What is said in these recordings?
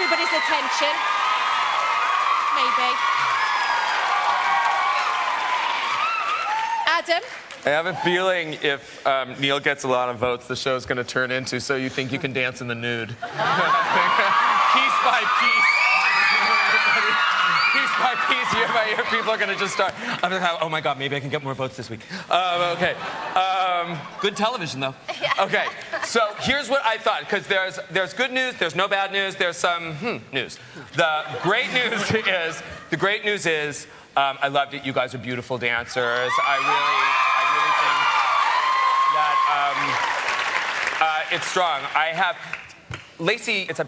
everybody's attention. Maybe. Adam? I have a feeling if Neil gets a lot of votes, the show's going to turn into So You Think You Can Dance in the Nude. Piece by piece. Piece by piece, year by year, people are going to just start. I'm going to have, oh my God, maybe I can get more votes this week. Okay. Good television, though. Okay, so here's what I thought, because there's good news, there's no bad news, there's some news. The great news is, I loved it. You guys are beautiful dancers. I really think that it's strong. Lacey, it's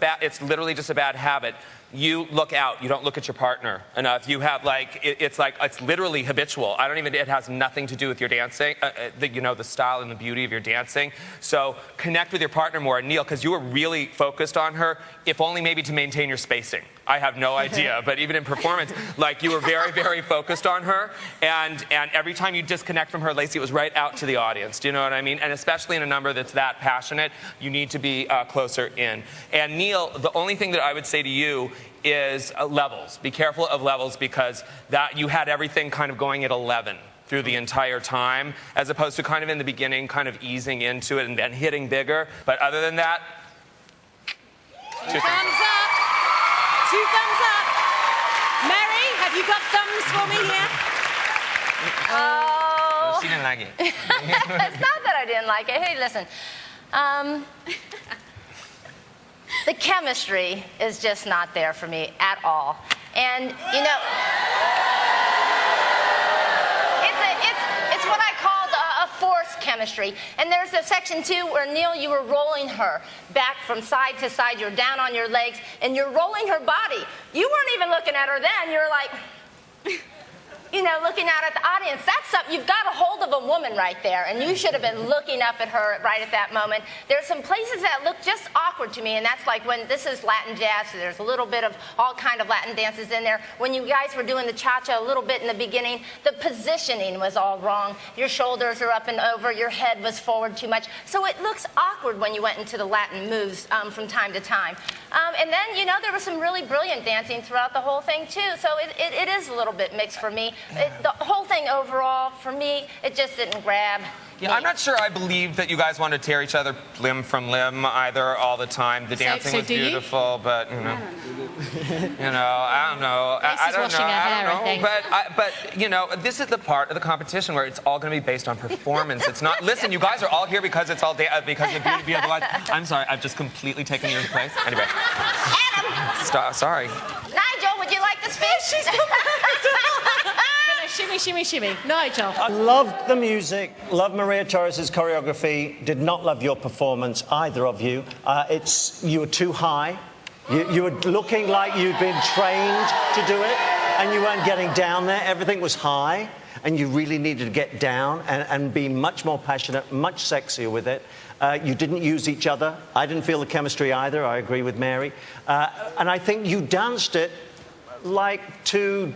literally just a bad habit. You look out. You don't look at your partner enough. You have it's literally habitual. It has nothing to do with your dancing, the style and the beauty of your dancing. So connect with your partner more. And Neil, because you were really focused on her, if only maybe to maintain your spacing. I have no idea, but even in performance, you were very, very focused on her, and every time you disconnect from her, Lacey, it was right out to the audience. Do you know what I mean? And especially in a number that's that passionate, you need to be closer in. And Neil, the only thing that I would say to you is levels. Be careful of levels, because that you had everything kind of going at 11 through the entire time, as opposed to kind of in the beginning, kind of easing into it and then hitting bigger. But other than that, thumbs up. 2 thumbs up. Mary, have you got thumbs for me here? Oh. She didn't like it. It's not that I didn't like it. Hey, listen. The chemistry is just not there for me at all. And, it's what I called a forced chemistry. And there's a section 2 where, Neil, you were rolling her back from side to side. You're down on your legs, and you're rolling her body. You weren't even looking at her then. You're like, looking out at the audience. That's something. You've got a hold of a woman right there, and you should have been looking up at her right at that moment. There's some places that look just awkward to me, and that's like when this is Latin jazz, so there's a little bit of all kind of Latin dances in there. When you guys were doing the cha-cha a little bit in the beginning, the positioning was all wrong. Your shoulders are up and over, your head was forward too much. So it looks awkward when you went into the Latin moves from time to time. And then, there was some really brilliant dancing throughout the whole thing, too. So it is a little bit mixed for me. The whole thing overall, for me, it just didn't grab me. I'm not sure I believed that you guys wanted to tear each other limb from limb either all the time. The dancing was beautiful, but, I don't know. But, this is the part of the competition where it's all going to be based on performance. It's not, listen, you guys are all here because it's all because of the beauty of the life. I'm sorry, I've just completely taken your place. Anyway. Adam! Sorry. Nigel, would you like to speak? Shimmy, shimmy, shimmy. Nigel. I loved the music, loved Maria Torres's choreography, did not love your performance, either of you. You were too high. You were looking like you'd been trained to do it, and you weren't getting down there. Everything was high, and you really needed to get down and be much more passionate, much sexier with it. You didn't use each other. I didn't feel the chemistry either. I agree with Mary. And I think you danced it like two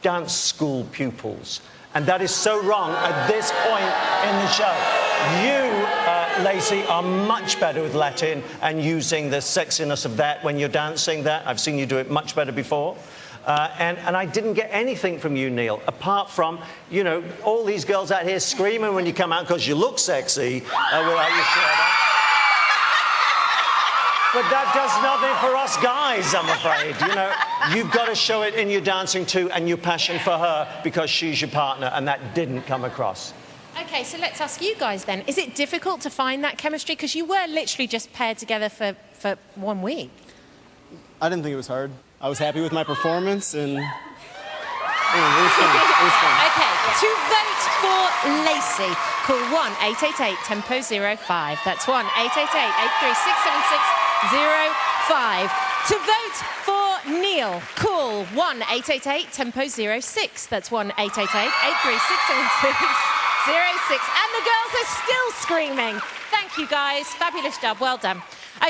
dance school pupils, and that is so wrong at this point in the show. You, Lacey, are much better with Latin and using the sexiness of that when you're dancing that. I've seen you do it much better before. And I didn't get anything from you, Neil, apart from, all these girls out here screaming when you come out because you look sexy without your shirt on. But that does nothing for us guys, I'm afraid. You've got to show it in your dancing too, and your passion for her because she's your partner, and that didn't come across. Okay, so let's ask you guys then. Is it difficult to find that chemistry? Because you were literally just paired together for 1 week. I didn't think it was hard. I was happy with my performance, and it was fun. It was fun. Okay, to vote for Lacey, call 1-888-TEMPO-05. That's 1-888-836-7605. To vote for Neil, call 1-888-TEMPO-06. That's 1-888-836-7606. And the girls are still screaming. Thank you, guys. Fabulous job. Well done.